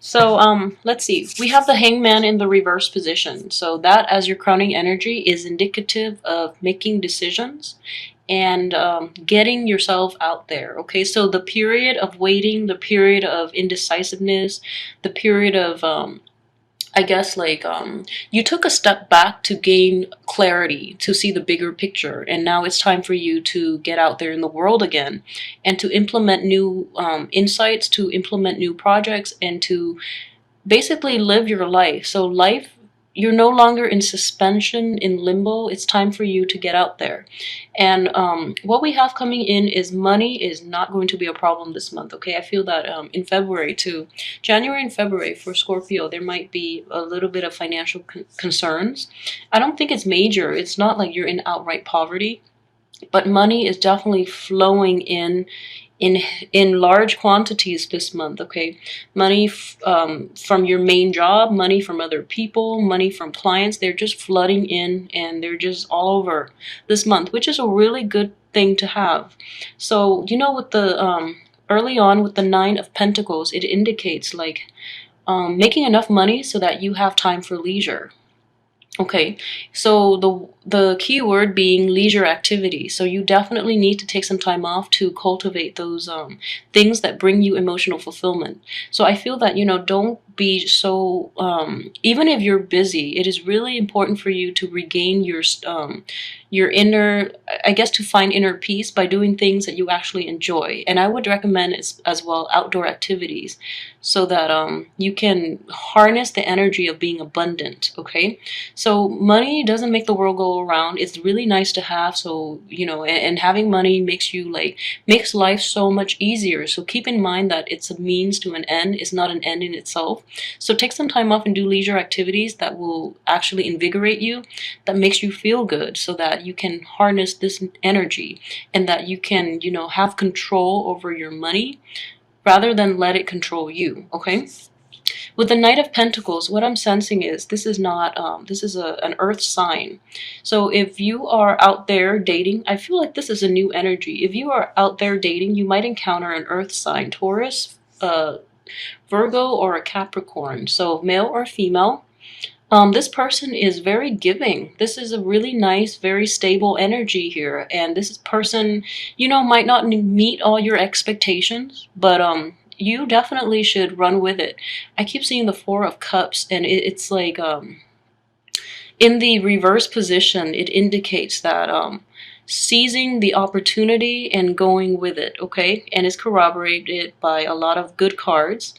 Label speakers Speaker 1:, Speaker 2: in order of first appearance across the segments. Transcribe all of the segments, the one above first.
Speaker 1: So let's see. We have the hangman in the reverse position. So that as your crowning energy is indicative of making decisions and getting yourself out there. Okay, so the period of waiting, the period of indecisiveness, the period of I guess like you took a step back to gain clarity, to see the bigger picture, and now it's time for you to get out there in the world again and to implement new insights, to implement new projects, and to basically live your life. So life, you're no longer in suspension, in limbo. It's time for you to get out there. And what we have coming in is money is not going to be a problem this month. Okay, I feel that in February too, January and February for Scorpio, there might be a little bit of financial concerns. I don't think it's major. It's not like you're in outright poverty, but money is definitely flowing in in large quantities this month. Okay, money from your main job, money from other people, money from clients, they're just flooding in and they're just all over this month, which is a really good thing to have. So you know, with the early on with the Nine of Pentacles, it indicates like making enough money so that you have time for leisure. Okay, so the key word being leisure activity. So you definitely need to take some time off to cultivate those things that bring you emotional fulfillment. So I feel that, you know, don't be so even if you're busy, it is really important for you to regain your inner, I guess, to find inner peace by doing things that you actually enjoy. And I would recommend as well outdoor activities so that you can harness the energy of being abundant. Okay, so money doesn't make the world go around. It's really nice to have. So, you know, and having money makes you like, makes life so much easier. So keep in mind that it's a means to an end. It's not an end in itself. So take some time off and do leisure activities that will actually invigorate you, that makes you feel good, so that you can harness this energy and that you can, you know, have control over your money rather than let it control you. Okay, with the Knight of Pentacles, what I'm sensing is this is not, this is an earth sign. So if you are out there dating, I feel like this is a new energy. If you are out there dating, you might encounter an earth sign, Taurus, Virgo, or a Capricorn. So male or female. This person is very giving. This is a really nice, very stable energy here. And this person, you know, might not meet all your expectations, but you definitely should run with it. I keep seeing the Four of Cups, and it's like in the reverse position, it indicates that seizing the opportunity and going with it, okay? And it's corroborated by a lot of good cards.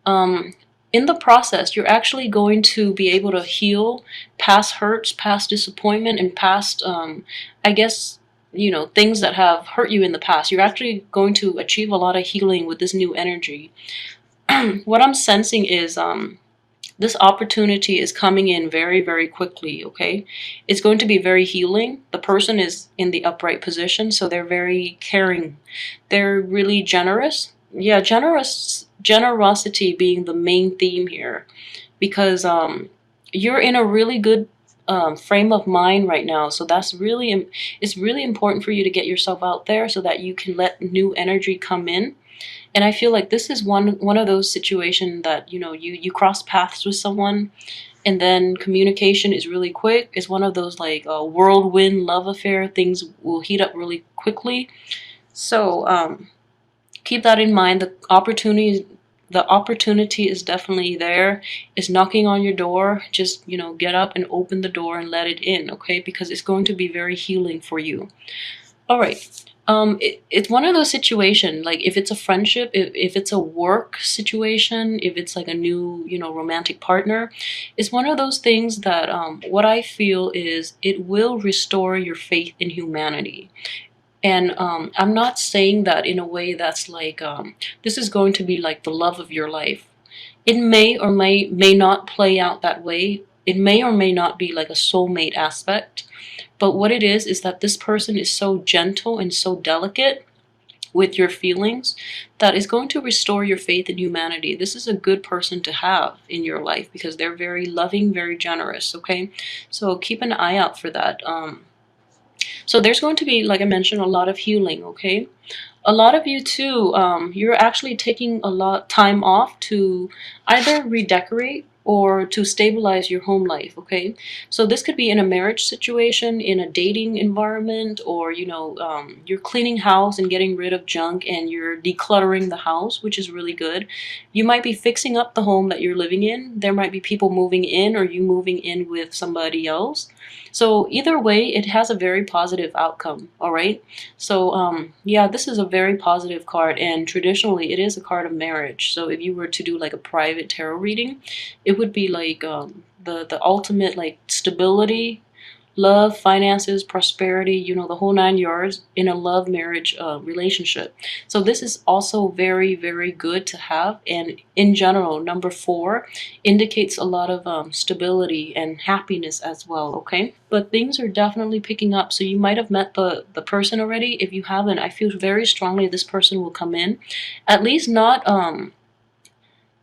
Speaker 1: In the process, you're actually going to be able to heal past hurts, past disappointment, and past, I guess, you know, things that have hurt you in the past. You're actually going to achieve a lot of healing with this new energy. What I'm sensing is this opportunity is coming in very, very quickly, okay? It's going to be very healing. The person is in the upright position, so they're very caring. They're really generous. Yeah, generosity being the main theme here, because you're in a really good frame of mind right now. So that's really, it's really important for you to get yourself out there so that you can let new energy come in. And I feel like this is one of those situations that, you know, you cross paths with someone and then communication is really quick. It's one of those like whirlwind love affair. Things will heat up really quickly. So keep that in mind. The opportunity is definitely there. It's knocking on your door. Just, you know, get up and open the door and let it in, okay? Because it's going to be very healing for you. All right. It's one of those situations, like if it's a friendship, if it's a work situation, if it's like a new, you know, romantic partner, it's one of those things that what I feel is it will restore your faith in humanity. And I'm not saying that in a way that's like, this is going to be like the love of your life. It may or may not play out that way. It may or may not be like a soulmate aspect. But what it is that this person is so gentle and so delicate with your feelings that is going to restore your faith in humanity. This is a good person to have in your life because they're very loving, very generous, okay? So keep an eye out for that. So there's going to be, like I mentioned, a lot of healing, okay? A lot of you too, you're actually taking a lot time off to either redecorate or to stabilize your home life, okay? So this could be in a marriage situation, in a dating environment, or you're cleaning house and getting rid of junk and you're decluttering the house, which is really good. You might be fixing up the home that you're living in. There might be people moving in or you moving in with somebody else. So either way, it has a very positive outcome, all right? So yeah, this is a very positive card, and traditionally it is a card of marriage. So if you were to do like a private tarot reading, it would be like the ultimate like stability, love, finances, prosperity, the whole 9 yards in a love marriage relationship. So this is also very, very good to have. And in general, number 4 indicates a lot of stability and happiness as well, okay? But things are definitely picking up. So you might have met the person already. If you haven't, I feel very strongly this person will come in. At least not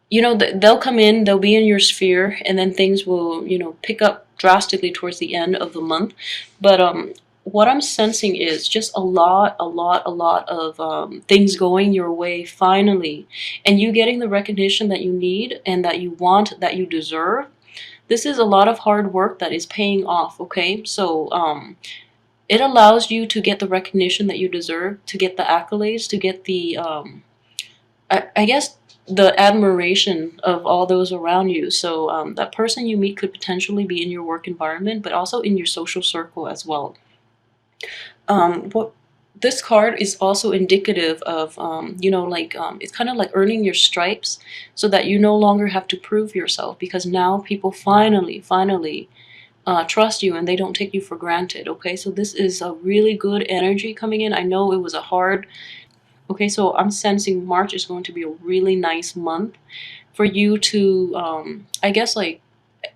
Speaker 1: they'll come in, they'll be in your sphere, and then things will, pick up drastically towards the end of the month. But what I'm sensing is just a lot of things going your way finally, and you getting the recognition that you need and that you want, that you deserve. This is a lot of hard work that is paying off, okay? So it allows you to get the recognition that you deserve, to get the accolades, to get the I guess the admiration of all those around you. So that person you meet could potentially be in your work environment, but also in your social circle as well. What this card is also indicative of, it's kind of like earning your stripes, so that you no longer have to prove yourself, because now people finally trust you and they don't take you for granted. Okay, so this is a really good energy coming in. I know it was a hard. Okay, so I'm sensing March is going to be a really nice month for you to, I guess, like,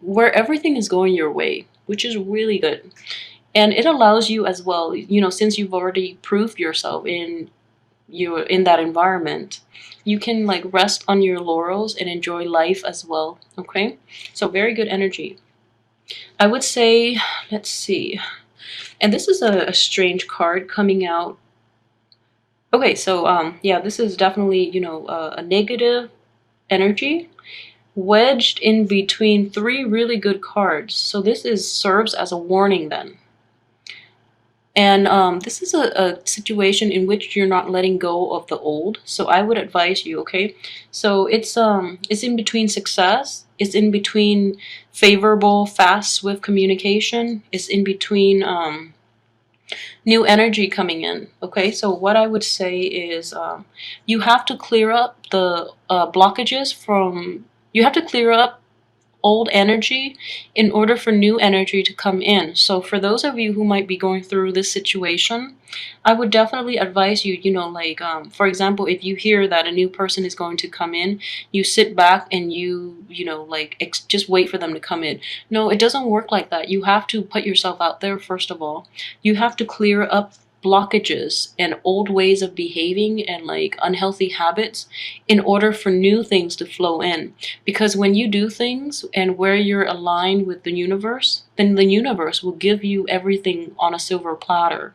Speaker 1: where everything is going your way, which is really good. And it allows you as well, since you've already proved yourself in that environment, you can like rest on your laurels and enjoy life as well. Okay, so very good energy. I would say, let's see, and this is a strange card coming out. Okay, so yeah, this is definitely, a negative energy wedged in between 3 really good cards. So this serves as a warning then. And this is a situation in which you're not letting go of the old. So I would advise you, okay? So it's in between success, it's in between favorable, fast, swift communication, it's in between new energy coming in. Okay, so what I would say is you have to clear up the blockages from, you have to clear up old energy in order for new energy to come in. So for those of you who might be going through this situation, I would definitely advise you, for example, if you hear that a new person is going to come in, you sit back and just wait for them to come in. No, it doesn't work like that. You have to put yourself out there, first of all. You have to clear up blockages and old ways of behaving and like unhealthy habits in order for new things to flow in. Because when you do things and where you're aligned with the universe, then the universe will give you everything on a silver platter.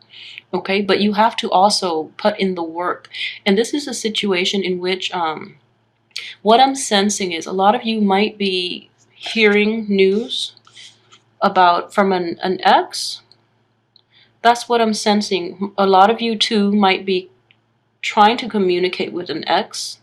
Speaker 1: Okay, but you have to also put in the work. And this is a situation in which what I'm sensing is a lot of you might be hearing news about from an ex. That's what I'm sensing. A lot of you too might be trying to communicate with an ex,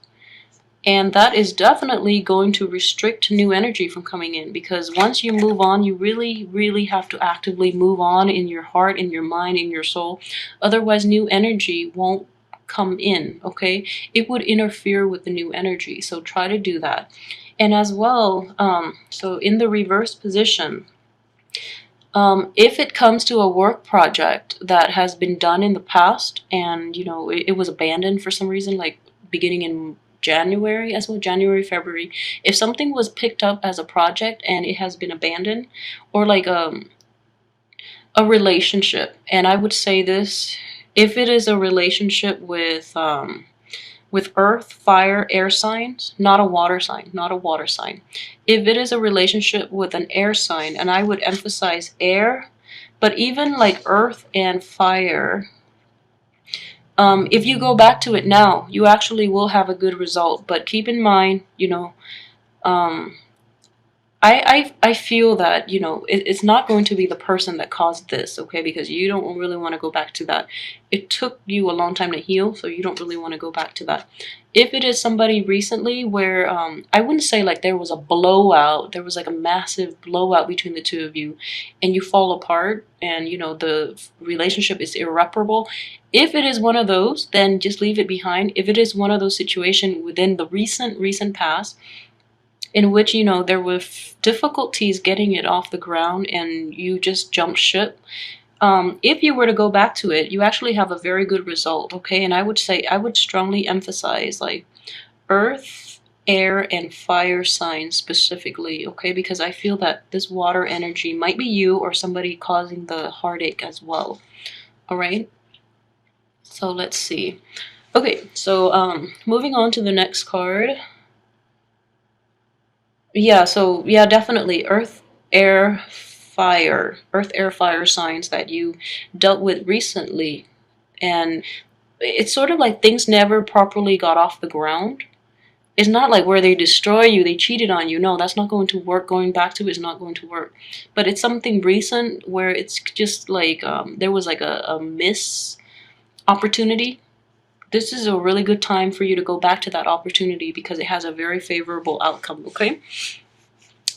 Speaker 1: and that is definitely going to restrict new energy from coming in, because once you move on, you really, really have to actively move on in your heart, in your mind, in your soul. Otherwise, new energy won't come in, okay? It would interfere with the new energy, so try to do that. And as well, so in the reverse position, if it comes to a work project that has been done in the past and, it was abandoned for some reason, like beginning in January as well, January, February, if something was picked up as a project and it has been abandoned, or like a relationship, and I would say this, if it is a relationship with earth, fire, air signs, not a water sign, not a water sign. If it is a relationship with an air sign, and I would emphasize air, But even like earth and fire, if you go back to it now, you actually will have a good result. But keep in mind, um, I feel that, it's not going to be the person that caused this, okay? Because you don't really want to go back to that. It took you a long time to heal, so you don't really want to go back to that. If it is somebody recently where, I wouldn't say like there was a blowout, there was like a massive blowout between the two of you, and you fall apart, and the relationship is irreparable. If it is one of those, then just leave it behind. If it is one of those situations within the recent past, in which there were difficulties getting it off the ground and you just jumped ship, if you were to go back to it, you actually have a very good result, okay? And I would strongly emphasize like earth, air, and fire signs specifically, okay? Because I feel that this water energy might be you or somebody causing the heartache as well. All right, so let's see. Okay, so moving on to the next card. Yeah, so yeah, definitely earth, air, fire signs that you dealt with recently. And it's sort of like things never properly got off the ground. It's not like where they destroy you, they cheated on you. No, that's not going to work. Going back to it is not going to work. But it's something recent where it's just like there was like a miss opportunity. This is a really good time for you to go back to that opportunity because it has a very favorable outcome, okay?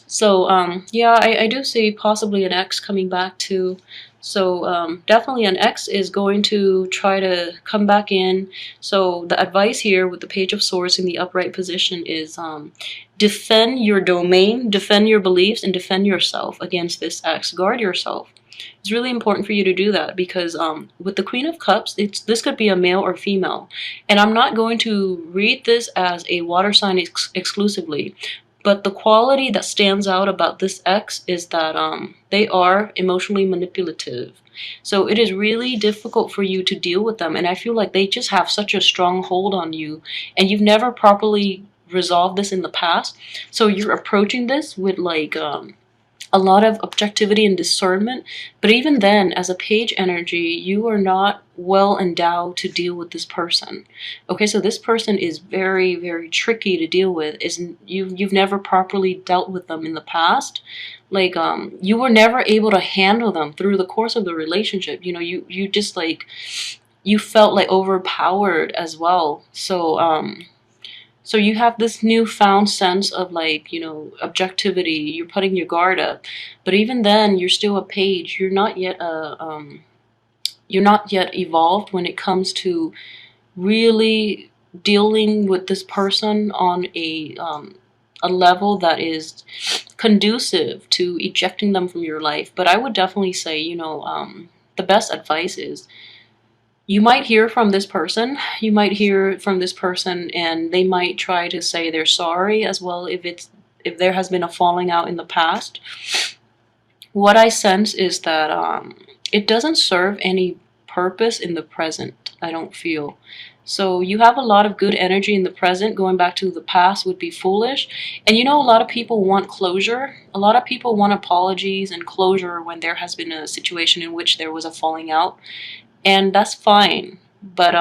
Speaker 1: So yeah, I do see possibly an ex coming back too. So definitely an ex is going to try to come back in. So the advice here with the Page of Swords in the upright position is defend your domain, defend your beliefs, and defend yourself against this ex. Guard yourself. It's really important for you to do that because with the Queen of Cups, this could be a male or female. And I'm not going to read this as a water sign exclusively. But the quality that stands out about this ex is that they are emotionally manipulative. So it is really difficult for you to deal with them. And I feel like they just have such a strong hold on you. And you've never properly resolved this in the past. So you're approaching this with like a lot of objectivity and discernment. But even then, as a page energy, you are not well endowed to deal with this person. Okay, so this person is very, very tricky to deal with. You've never properly dealt with them in the past. Like you were never able to handle them through the course of the relationship. You just like you felt like overpowered as well. So you have this newfound sense of like, objectivity. You're putting your guard up, but even then, you're still a page. You're not yet evolved when it comes to really dealing with this person on a level that is conducive to ejecting them from your life. But I would definitely say, the best advice is you might hear from this person. You might hear from this person, and they might try to say they're sorry as well if there has been a falling out in the past. What I sense is that it doesn't serve any purpose in the present. I don't feel. So you have a lot of good energy in the present. Going back to the past would be foolish. And a lot of people want closure. A lot of people want apologies and closure when there has been a situation in which there was a falling out. And that's fine. But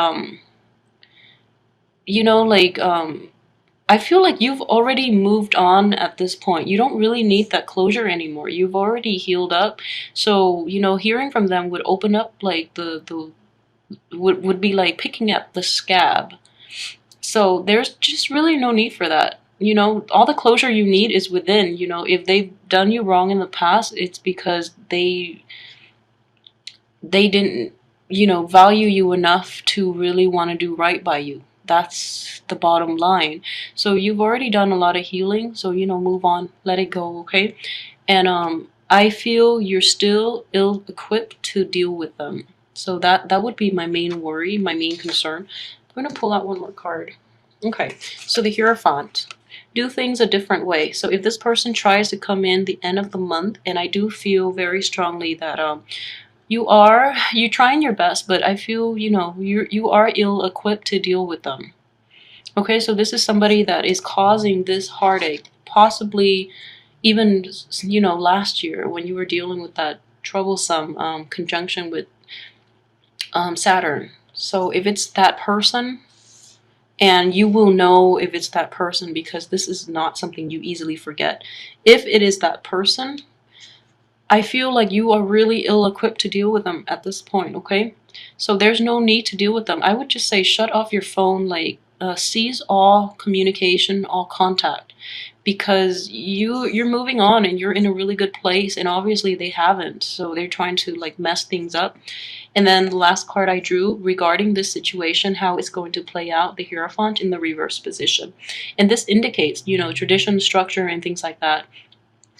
Speaker 1: I feel like you've already moved on at this point. You don't really need that closure anymore. You've already healed up. So, hearing from them would open up like would be like picking up the scab. So there's just really no need for that. All the closure you need is within. If they've done you wrong in the past, it's because they didn't value you enough to really want to do right by you. That's the bottom line. So you've already done a lot of healing. So, move on, let it go, okay? And I feel you're still ill-equipped to deal with them. So that would be my main worry, my main concern. I'm going to pull out one more card. Okay, so the Hierophant. Do things a different way. So if this person tries to come in the end of the month, and I do feel very strongly that you're trying your best, but I feel you are ill-equipped to deal with them. Okay, so this is somebody that is causing this heartache, possibly even last year when you were dealing with that troublesome conjunction with Saturn. So if it's that person, and you will know if it's that person, because this is not something you easily forget. If it is that person, I feel like you are really ill-equipped to deal with them at this point, okay? So there's no need to deal with them. I would just say shut off your phone, like cease all communication, all contact, because you're moving on and you're in a really good place, and obviously they haven't, so they're trying to like mess things up. And then the last card I drew regarding this situation, how it's going to play out, the Hierophant in the reverse position. And this indicates, you know, tradition, structure, and things like that.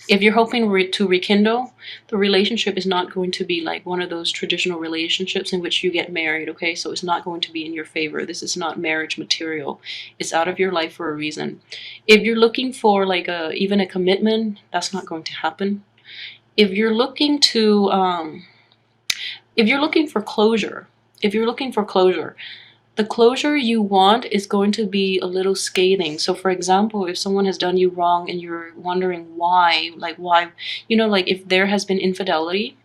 Speaker 1: If you're hoping to rekindle, the relationship is not going to be like one of those traditional relationships in which you get married, okay? So it's not going to be in your favor. This is not marriage material. It's out of your life for a reason. If you're looking for like even a commitment, that's not going to happen. If you're looking to if you're looking for closure, the closure you want is going to be a little scathing. So for example, if someone has done you wrong and you're wondering why, like why, you know, like if there has been infidelity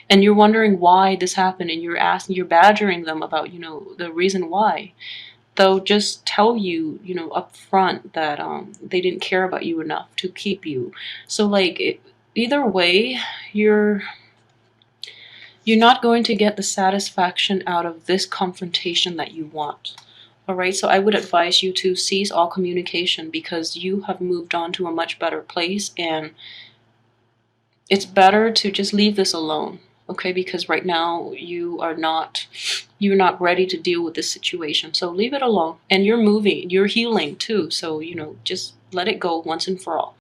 Speaker 1: and you're wondering why this happened, and you're badgering them about, you know, the reason why, they'll just tell you, you know, up front that they didn't care about you enough to keep you. So like either way, you're not going to get the satisfaction out of this confrontation that you want. All right, so I would advise you to cease all communication, because you have moved on to a much better place, and it's better to just leave this alone. Okay, because right now you're not ready to deal with this situation. So leave it alone. And you're moving, you're healing too. So, you know, just let it go once and for all.